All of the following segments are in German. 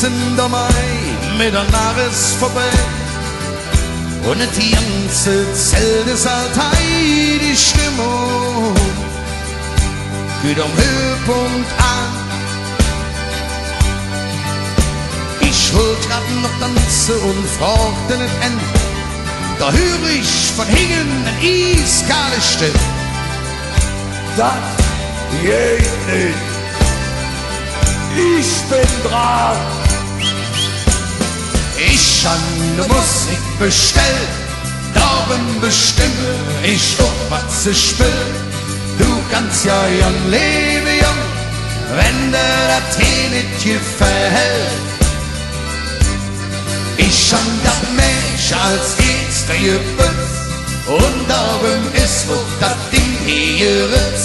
sind am Mai, Meddernach ist vorbei. Und die ganze Zelt ist alltei, die Stimmung geht am Höhepunkt an. Ich wollt grad noch danze und frochten nicht Ende. Da hör ich von hingen ein ieskahle Stimm. Das geht nicht. Ich bin dran. Ich han ne Musik bestellt, darum bestimme ich doch, was ich spillt. Du kannst ja Jung, leeve, Jung, wenn dir das Tee nicht gefällt. Ich han das Mädche als eetster jebütz, und darum ist auch das Ding hier ritz.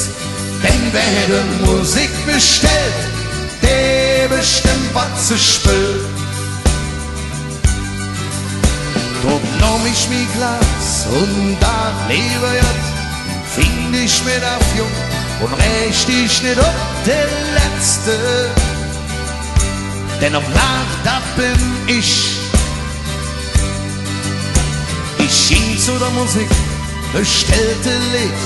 Denn wer die Musik bestellt, der bestimmt, was ich spillt. Drum nahm ich mi Glas und da leeve jeit, fing ich mit auf Jung und recht ich nicht ob der Letzte. Denn auf Nacht, da bin ich. Ich ging zu der Musik, bestellte Lied.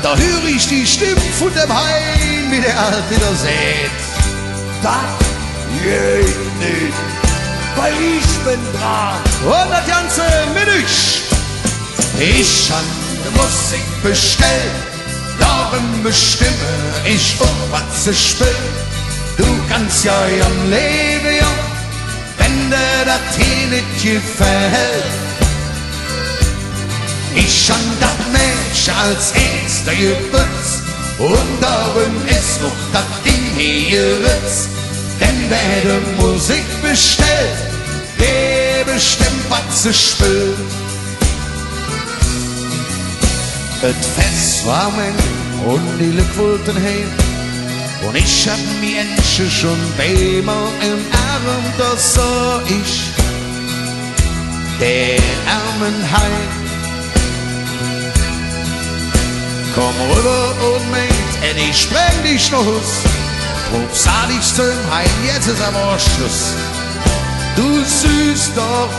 Da hör ich die Stimme von dem Hein, wie der alt wieder seht. Das geht nicht, weil ich bin dran. Und das Ganze mit ich. Ich han die Musik bestellt, darum bestimme ich auch, was ich spillt. Du kannst ja Jung, leeve, Jung, wenn dir das Tee nicht gefällt. Ich han das Mädche als eetster jebütz, und darum ist noch das Ding hier ritz. Denn wer die Musik bestellt, der bestimmt, was sie spillt. Et Fest war mein und die Leute wollten heim, und ich hab mi Mädche schon dreimal im Arm, das sah ich den armen Hein. Komm rüber und Mäd, und ich spreng dich noch aus. Drum sag ich zum Hein, jetzt ist aber Schluss. Du süß doch,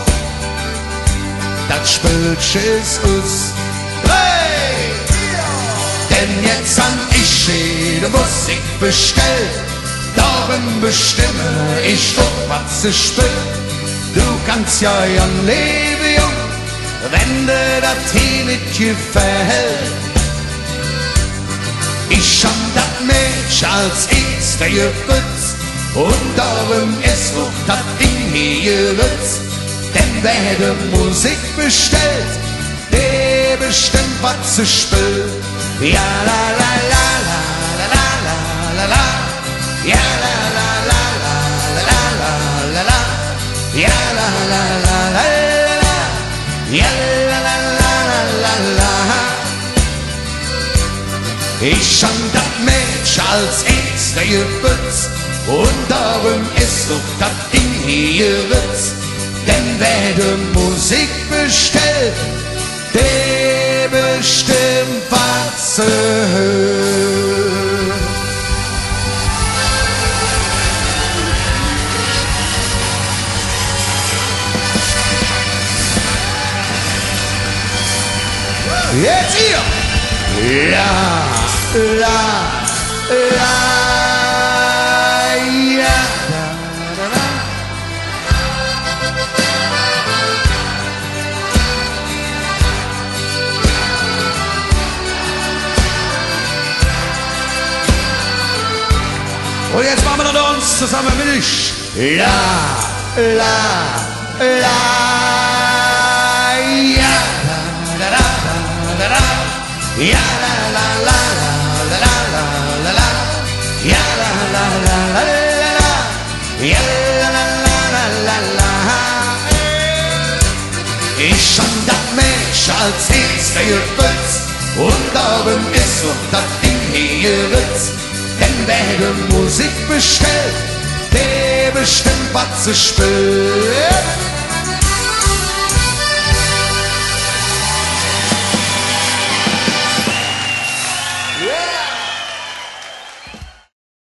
das Spiltchen ist us. Hey! Denn jetzt han ich die Musik bestellt, darum bestimme ich doch, was ich spillt. Du kannst ja Jung, leeve, Jung, wenn dir das Tee nicht gefällt. Ich han das Mädche als eetster jebütz, und darum ist auch das Ding hier ritz. Denn wer die Musik bestellt, der bestimmt, was sie spillt. Ja la la la la la la la la, ja la la la la la la la la, ja la la la la la, ja la la la la la. Ich han das Mädche als eetster jebütz, und darum ist doch das Ding hier ritz. Denn wer die Musik bestellt, der bestimmt, was sie hört. Jetzt hier! Ja, la, la, ja, la, la, la. Und jetzt machen wir noch uns zusammen mit ich. La, la, la, ja, la, la, la, la, la. Ja la la la la la la la la, ja la la la la la la, ja la la la la la la. Ich han das Mädche als eetster jebütz, und darum ist auch das Ding hier ritz. Denn wer die Musik bestellt, der bestimmt, was sie spillt.